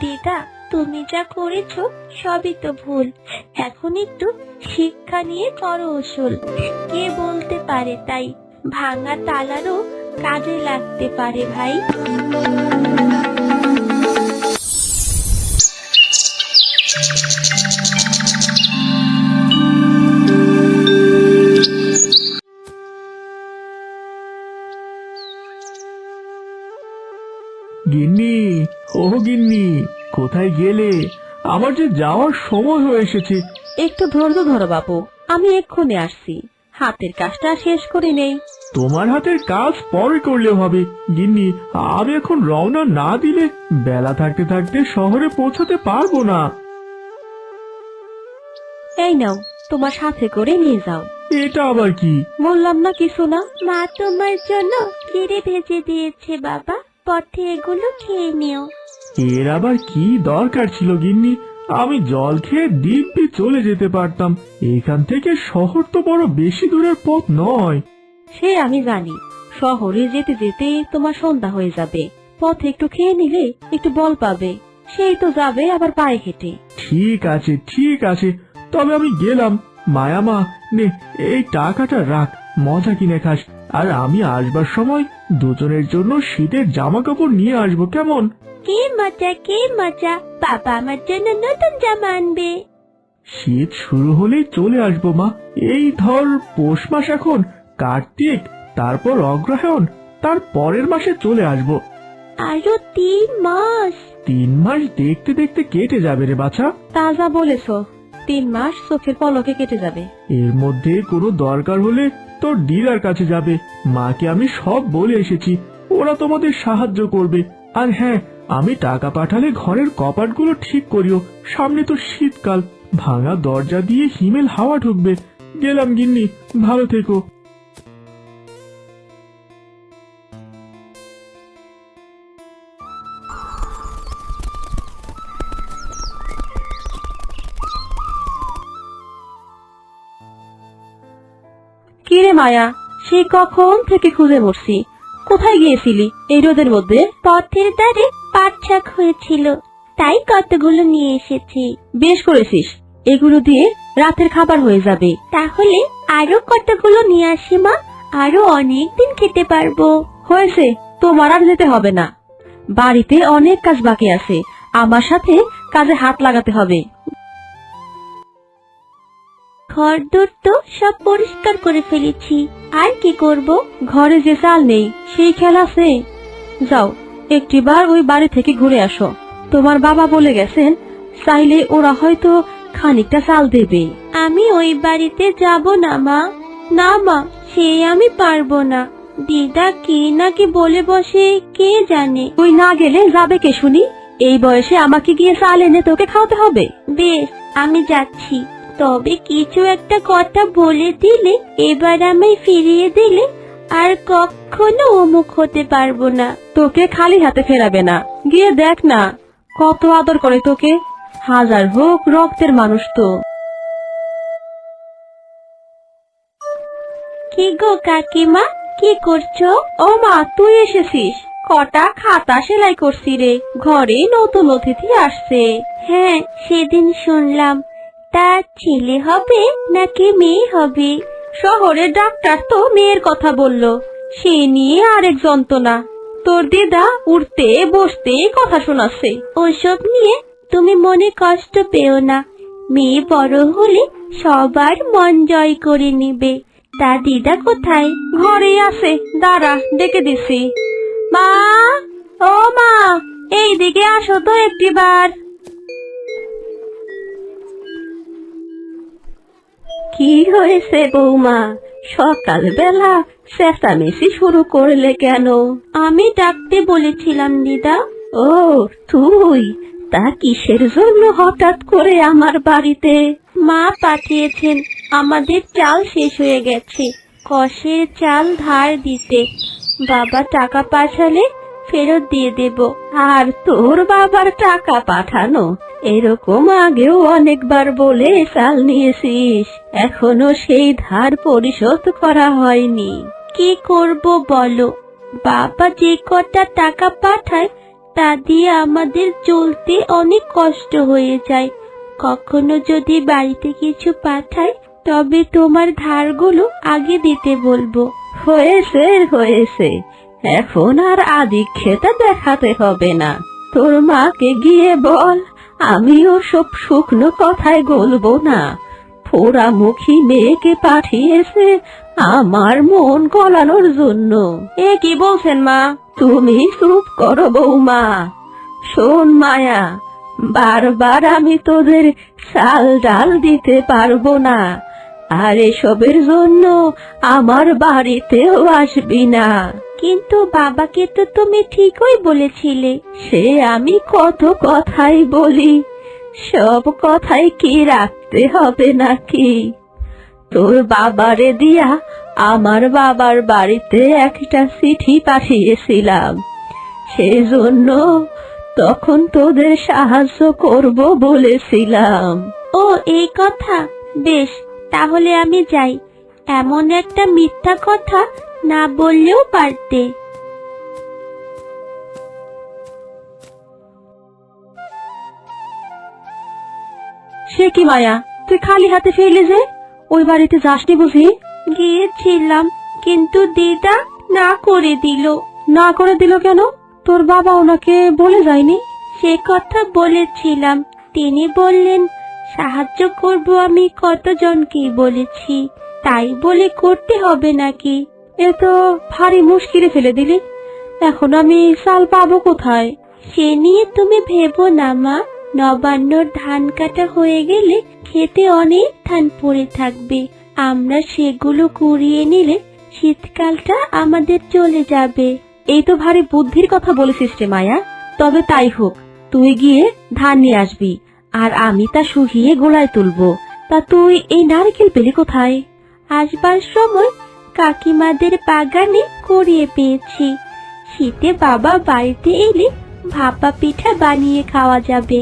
দিদা, তুমি যা করেছো সবই তো ভুল। এখন একটু শিক্ষা নিয়ে করো ওসল। কে বলতে পারে, তাই ভাঙা তালারও কাজে লাগতে পারে ভাই। গিন্নি, ও গিন্নি, কোথায় গেলে? আমার যে যাওয়ার সময় হয়ে এসেছে। একটু ধৈর্য ধরো বাবু, আমি এক্ষুনি আসছি। হাতের কাজটা শেষ করে নেই। তোমার হাতের কাজ পরে করলেও হবে গিন্নি। আমি এখন রওনা না দিলে বেলা থাকতে থাকতে শহরে পৌঁছাতে পারবো না। এই নাও, তোমার সাথে করে নিয়ে যাও। এটা আবার কি? বললাম না কিছু না। মা তোমার জন্য চিড়ে ভেজে দিয়েছে বাবা, পথে এগুলো খেয়ে নিও। এর আবার কি দরকার ছিল গিন্নি? আমি জল খেয়ে দিব্যি চলে যেতে পারতাম। এখান থেকে শহর তো বড় বেশি দূরের পথ নয়। সে আমি জানি, শহরে যেতে যেতে তোমার সন্ধ্যা হয়ে যাবে। পথে একটু খেয়ে নিলে একটু বল পাবে। সেই তো যাবে আবার পায়ে হেঁটে। ঠিক আছে, ঠিক আছে, তবে আমি গেলাম। মায়ামা, নে এই টাকাটা রাখ, মজা কিনে খাস। আর আমি আসবার সময় দুজনের জন্য শীতের জামা কাপড় নিয়ে আসবো, কেমন? কে মজা, কে মজা, বাবা আমার জন্য নতুন জামা আনবে। শীত শুরু হলেই চলে আসবো মা। এই ধর পৌষ মাস, এখন কার্তিক, তারপর অগ্রহায়ণ, তার পরের মাসে চলে আসবো। আরো 3 মাস? 3 মাস দেখতে দেখতে কেটে যাবে রে বাছা। তাজা বলেছো, 3 মাস চোখের পলকে কেটে যাবে। এর মধ্যে কোনো দরকার হলে তোর দিদার কাছে যাবে। মাকে আমি সব বলে এসেছি, ওরা তোমাদের সাহায্য করবে। আর হ্যাঁ, আমি টাকা পাঠালে ঘরের কপাটগুলো ঠিক করিও। সামনে তো শীতকাল, ভাঙা দরজা দিয়ে হিমেল হাওয়া ঢুকবে। গেলাম গিন্নি, ভালো থেকো। কিরে মায়া, সে কখন থেকে খুঁজে মরছি। কোথায় গিয়েছিলি এই রোদের মধ্যে? পথের ধারে পাট শাক হয়েছিল, তাই কতগুলো নিয়ে এসেছি। বেশ করেছিস, এগুলো দিয়ে রাতের খাবার হয়ে যাবে। তাহলে আরো কতগুলো নিয়ে আসি মা, আরো অনেক দিন খেতে পারবো। হয়েছে, তোমার আর যেতে হবে না। বাড়িতে অনেক কাজ বাকি আছে, আমার সাথে কাজে হাত লাগাতে হবে। ঘরদোর তো সব পরিষ্কার করে ফেলেছি, আর কি করব? ঘরে যে চাল নেই সেই খেয়াল আছে? যাও, একটিবার ওই বাড়ি থেকে ঘুরে আসো। তোমার বাবা বলে গেছেন, চাইলে ওরা হয়তো খানিকটা চাল দেবে। আমি ওই বাড়িতে যাব না মা। না মা, সে আমি পারবো না। দিদা কি নাকি বলে বসে, কে জানে। তুই না গেলে যাবে কে শুনি? এই বয়সে আমাকে গিয়ে চাল এনে তোকে খাওয়াতে হবে? বেশ, আমি যাচ্ছি। তবে কিছু একটা কথা বলে দিলে, এবার আমি ফিরিয়ে দিলে আর কখনো অমুখ হতে পারবো না। তোকে খালি হাতে ফেরাবে না। গিয়ে দেখ না কত আদর করে তোকে। হাজার হোক রক্তের মানুষ তো। কি গো কাকিমা, কি করছো? ও মা, তুই এসেছিস? কটা খাতা সেলাই করছি রে, ঘরে নতুন অতিথি আসছে। হ্যাঁ, সেদিন শুনলাম। তা ছেলে হবে নাকি মেয়ে হবে? শহরের ডাক্তার তো মেয়ের কথা বললো, সে নিয়ে আরেক যন্ত্রণা। তোর দিদা উঠতে বসতে কথা শোনাচ্ছে। ওসব নিয়ে তুমি মনে কষ্ট পেও না, মেয়ে বড় হলে সবার মন জয় করে নিবে। তা দিদা কোথায়? ঘরেই আছে, দাঁড়া ডেকে দিছি। মা, ও মা, এইদিকে আসো তো একটিবার। কি হয়েছে বৌমা, সকালবেলা চেঁচামেচি শুরু করলে কেন? আমি ডাকতে বলেছিলাম দিদা। ও তুই, তা কিসের জন্য হঠাৎ করে আমার বাড়িতে? মা পাঠিয়েছেন, আমাদের চাল শেষ হয়ে গেছে, কষের চাল ধার দিতে। বাবা টাকা পাঠালে ফেরত দিয়ে দেব। আর তোর বাবার টাকা পাঠানো, এরকম আগেও অনেকবার বলে চাল নিয়েছিস, এখনো সেই ধার পরিশোধ করা হয়নি। কি করব বলো, বাবা যে কটা টাকা পাঠায় তা দিয়ে আমাদের চলতে অনেক কষ্ট হয়ে যায়। কখনো যদি বাড়িতে কিছু পাঠাই তবে তোমার ধারগুলো আগে দিতে বলবো। হয়েছে হয়েছে, এখন আর আদিক্ষেতা দেখাতে হবে না। তোর মাকে গিয়ে বল আমিও সব শুকনো কথায় গলবো না। পোড়ামুখী মেয়েকে পাঠিয়েছে আমার মন গলানোর জন্য। এ কি বলছেন মা? তুমি চুপ করো বৌমা। শোন মায়া, বারবার আমি তোদের চাল ডাল দিতে পারবো না, আর এসবের জন্য আমার বাড়িতেও আসবি না। কিন্তু বাবাকে তো তুমি ঠিকই বলেছিলে। সে আমি কত কথাই বলি, সব কথাই কি রাখতে হবে নাকি? তোর বাবারে দিয়া আমার বাবার বাড়িতে একটা চিঠি পাঠিয়েছিলাম, সেজন্য তখন তোদের সাহায্য করব বলেছিলাম। ও এই কথা, বেশ, তাহলে আমি যাই। এমন একটা মিথ্যা কথা না বললেও পারতে। সে কি মায়া, তুই খালি হাতে ফিরলি যে? ওই বাড়িতে যাসনি বুঝি? গিয়েছিলাম, কিন্তু দিদা না করে দিল। না করে দিল কেন? তোর বাবা ওনাকে বলে যায়নি? সে কথা বলেছিলাম, তিনি বললেন সাহায্য করব আমি কতজনকেই বলেছি, তাই বলে করতে হবে নাকি? এ তো ভারী মুশকিলে ফেলে দিলি। এখন আমি চাল পাবো কোথায়? সে নিয়ে তুমি ভেবো না মা, নবান্নর ধান কাটা হয়ে গেলে খেতে অনেক ধান পড়ে থাকবে। আমরা সেগুলো কুড়িয়ে নিলে শীতকালটা আমাদের চলে যাবে। এই তো ভারী বুদ্ধির কথা বলেছিস রে মায়া। তবে তাই হোক, তুই গিয়ে ধান নিয়ে আসবি, আর আমি তা শুকিয়ে গোলায় তুলবো। তা তুই এই নারকেল পেলি কোথায়? আসবার সময় কাকিমাদের বাগানে কুড়িয়ে পেয়েছি। শীতে বাবা বাড়িতে এলে ভাপা পিঠা বানিয়ে খাওয়া যাবে।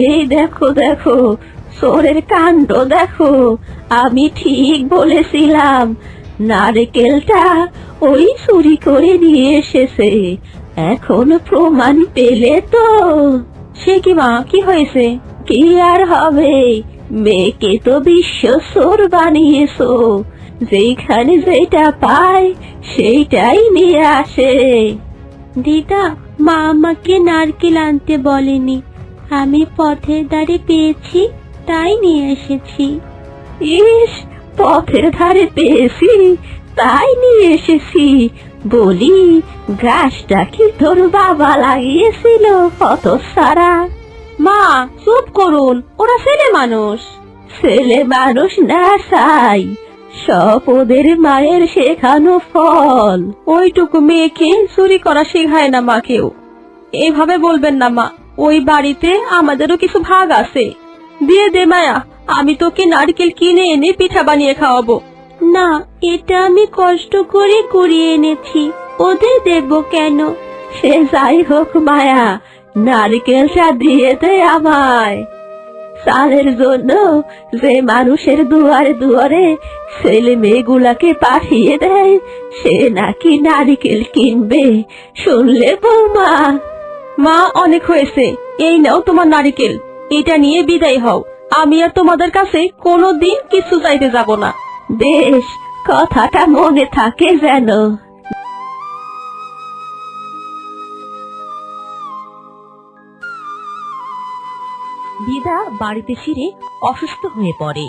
এই দেখো দেখো, চোরের কাণ্ড দেখো, আমি ঠিক বলেছিলাম, নারকেলটা ওই চুরি করে নিয়ে এসেছে। এখন প্রমাণ পেলে তো? সে কি মা, কি হয়েছে? কি আর হবে, মেয়েকে তো বিশ্ব চোর বানিয়েছো। যেখানে যেটা পায় সেইটাই নিয়ে আসে। দিদা, মা আমাকে নারকেল আনতে বলেনি, আমি পথের ধারে পেয়েছি তাই নিয়ে এসেছি। ইস, পথের ধারে পেয়েছি তাই নিয়ে এসেছি বলি, গাছটা কি তোর বাবা লাগিয়েছিল কত সারা? মা চুপ করুন, ওরা ছেলে মানুষ। ছেলে মানুষ না চাই, সব ওদের মায়ের শেখানো ফল। ওইটুকু মেয়েকে চুরি করা শেখায় না মা কেউ। এইভাবে বলবেন না মা, ওই বাড়িতে আমাদেরও কিছু ভাগ আছে। দিয়ে দে মায়া, আমি তোকে নারকেল কিনে এনে পিঠা বানিয়ে খাওয়াবো। না, এটা আমি কষ্ট করে কুড়িয়ে এনেছি, ওদের দেব কেন? সে যাই হোক মায়া, নারকেলটা দিয়ে দে আমায়। চালের জন্য যে মানুষের দুয়ারে দুয়ারে ছেলে মেয়েগুলাকে পাঠিয়ে দেয়, সে নাকি নারকেল কিনবে, শুনলে বৌমা? মা অনেক হয়েছে, এই নাও তোমার নারকেল, এটা নিয়ে বিদায় হও। আমি আর তোমাদের কাছে কোনোদিন কিছু চাইতে যাব না। বেশ, কথাটা মনে থাকে যেন। দিদা বাড়িতে ফিরে অসুস্থ হয়ে পড়ে।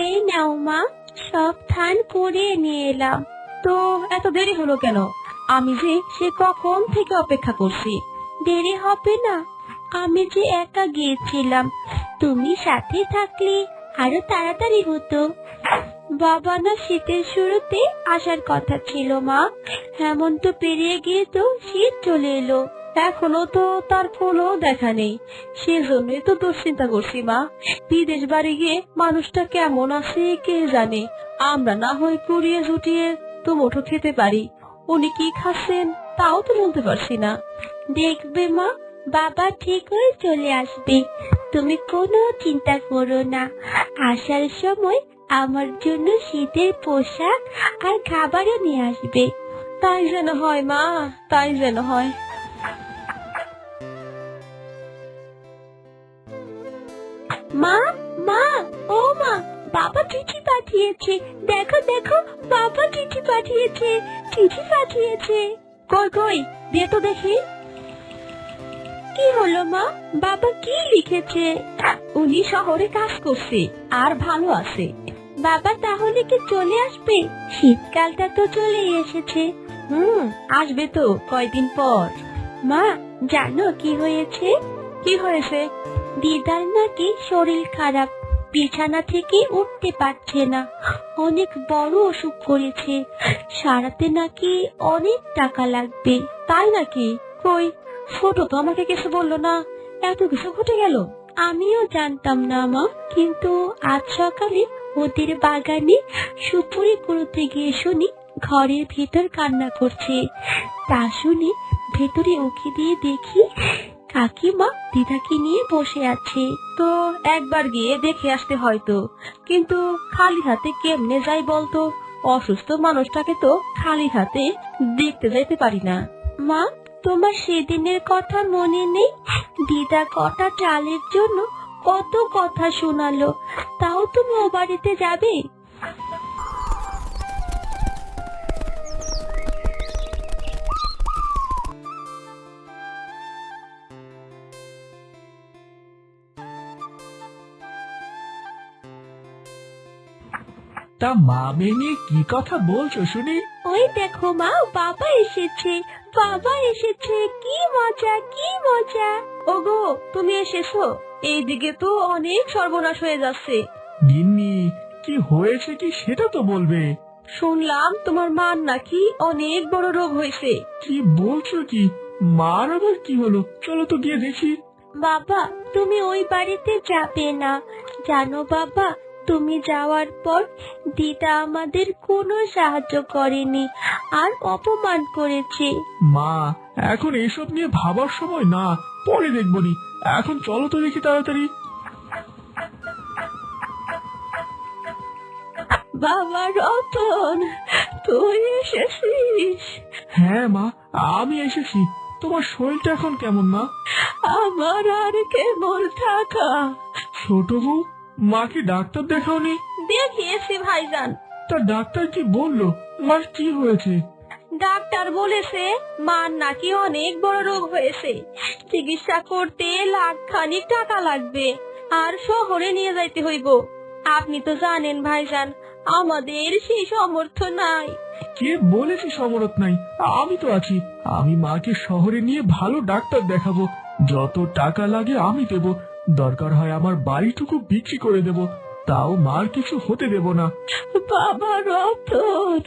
এই নাও মা, সব ধান কুড়িয়ে নিয়ে এলাম। তো এত দেরি হলো কেন? আমি যে সে কখন থেকে অপেক্ষা করছি। দেরি হবে না, আমি যে একা গিয়েছিলাম, তুমি সাথে থাকলে আরো তাড়াতাড়ি হতো। বাবা না শীতের শুরুতে আসার কথা ছিল মা, হেমন্ত পেরিয়ে গিয়ে তো শীত চলে এলো, এখনো তো তার ফোনও দেখা নেই। সেজন্যই তো দুশ্চিন্তা করছি মা। বিদেশ বাড়ি গিয়ে মানুষটা কেমন আছে কে জানে। আমরা না হয় কুড়িয়ে জুটিয়ে তো মুঠো খেতে পারি, উনি কি খাচ্ছেন তাও তো বলতে পারছি না। দেখবে মা, বাবা ঠিক হয়ে চলে আসবে, তুমি কোনো চিন্তা করো না। আসার সময় আমার জন্য শীতের পোশাক আর খাবারও নিয়ে আসবে। তাই যেন হয় মা, তাই যেন হয়। মা, মা, ও মা, বাবা চিঠি পাঠিয়েছে। দেখো দেখো, বাবা চিঠি পাঠিয়েছে, চিঠি পাঠিয়েছে। কই কই, দে তো দেখি। কি হলো মা, বাবা কি লিখেছে? উনি শহরে কাজ করছে আর ভালো আছে। বাবা তাহলে কি চলে আসবে? শীতকালটা তো চলে এসেছে। আসবে তো কয়দিন পর। মা, জানো কি হয়েছে? কি হয়েছে? দিদার নাকি শরীর খারাপ, বিছানা থেকে উঠতে পারছে না, অনেক বড় অসুখ করেছে, সারাতে নাকি অনেক টাকা লাগবে। তাই নাকি? কই, ছোট তো আমাকে কিছু বললো না, এত কিছু ঘটে গেল। আমিও জানতাম না মা, কিন্তু আজ সকালে ওদের বাগানে সুপুরি কুড়োতে গিয়ে শুনি ঘরের ভেতর কান্না করছে। তা শুনে ভেতরে উকি দিয়ে দেখি কাকিমা দিদাকে নিয়ে বসে আছে। তো একবার গিয়ে দেখে আসতে হয়তো, কিন্তু খালি হাতে কেমনে যাই বলতো? অসুস্থ মানুষটাকে তো খালি হাতে দেখতে যাইতে পারি না। মা, তোমার সেদিনের কথা মনে নেই? দিদা কটা চালের জন্য কত কথা শোনালো, তাও তুমি ও বাড়িতে যাবে? তা মা মেয়ে নিয়ে কি কথা বলছো শুনি? ওই দেখো মা, বাবা এসেছে, বাবা এসেছে, কি মজা, কি মজা। ওগো, তুমি এসেছো? এইদিকে তো অনেক সর্বনাশ হয়ে যাচ্ছে। গিন্নি, কি হয়েছে কি সেটা তো বলবে। শুনলাম তোমার মার নাকি অনেক বড় রোগ হয়েছে। কি বলছো কি? মার আবার কি হলো? চলো তো গিয়ে দেখি। বাবা, তুমি ওই বাড়িতে যাবে না, জানো বাবা, তুমি যাওয়ার পর দিদা আমাদের কোনো সাহায্য করেনি আর অপমান করেছে। মা, এখন এসব নিয়ে ভাবার সময় না, পরে দেখবনি। এখন চলো তো দেখি তাড়াতাড়ি। বাবা রতন, তুই এসেছিস? হ্যাঁ মা, আমি এসেছি। তোমার শরীরটা এখন কেমন মা? আমার আর কেমন থাকা। ছোট বউ, মাকে ডাক্তার দেখাওনি? দেখিয়েছি ভাইজান। তা ডাক্তার কি বললো? মার কি হয়েছে? ডাক্তার বলেছে মার নাকি অনেক বড় রোগ হয়েছে, চিকিৎসা করতে লাখখানিক টাকা লাগবে আর শহরে নিয়ে যাইতে হইব। আপনি তো জানেন ভাইজান, আমাদের সেই সামর্থ্য নাই। কে বলেছে সমরত নাই? আমি তো আছি। আমি মাকে শহরে নিয়ে ভালো ডাক্তার দেখাবো। যত টাকা লাগে আমি দেব। দরকার হয় আমার বাড়িটুকু বিক্রি করে দেব, তাও মার কিছু হতে দেব না। বাবা রতন,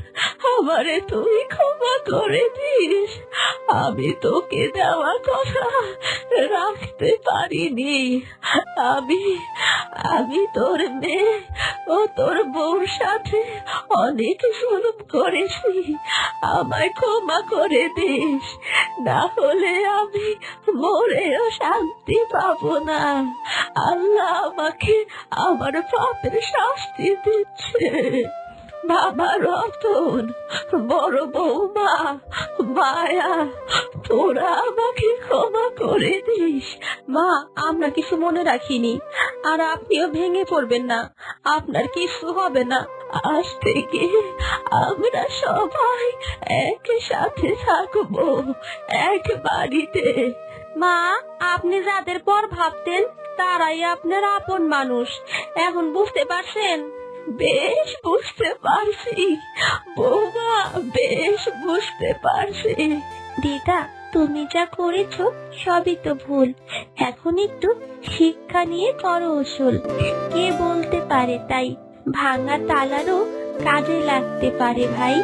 আমারে তুই ক্ষমা করে দিস। আমি তোকে দেওয়া কথা রাখতে পারিনি। আমি আমি তোর মেয়ে ও তোর বউর সাথে অনেক জুলুম করেছি, আমায় ক্ষমা করে দিস, না হলে আমি মরেও শান্তি পাবো না। আল্লাহ আমাকে আমার পাপের শাস্তি দিচ্ছে। বাবা রতন, বড় বৌমা, মায়া, তোরা আমাকে ক্ষমা করে দিস। মা, আমরা কিছু মনে রাখিনি, আর আপনিও ভেঙে পড়বেন না, আপনার কিছু হবে না। আজ থেকে আমরা সবাই একসাথে থাকবো, এক বাড়িতে। মা, আপনি যাদের পর ভাবতেন তারাই আপনার আপন মানুষ, এখন বুঝতে পারছেন? বেশ বুঝতে পারছি বৌমা, বেশ বুঝতে পারছি। দিদা, তুমি যা করেছো সবই তো ভুল, এখন একটু শিক্ষা নিয়ে করো উসুল। কে বলতে পারে তাই ভাঙা তালারও কাজে লাগতে পারে ভাই।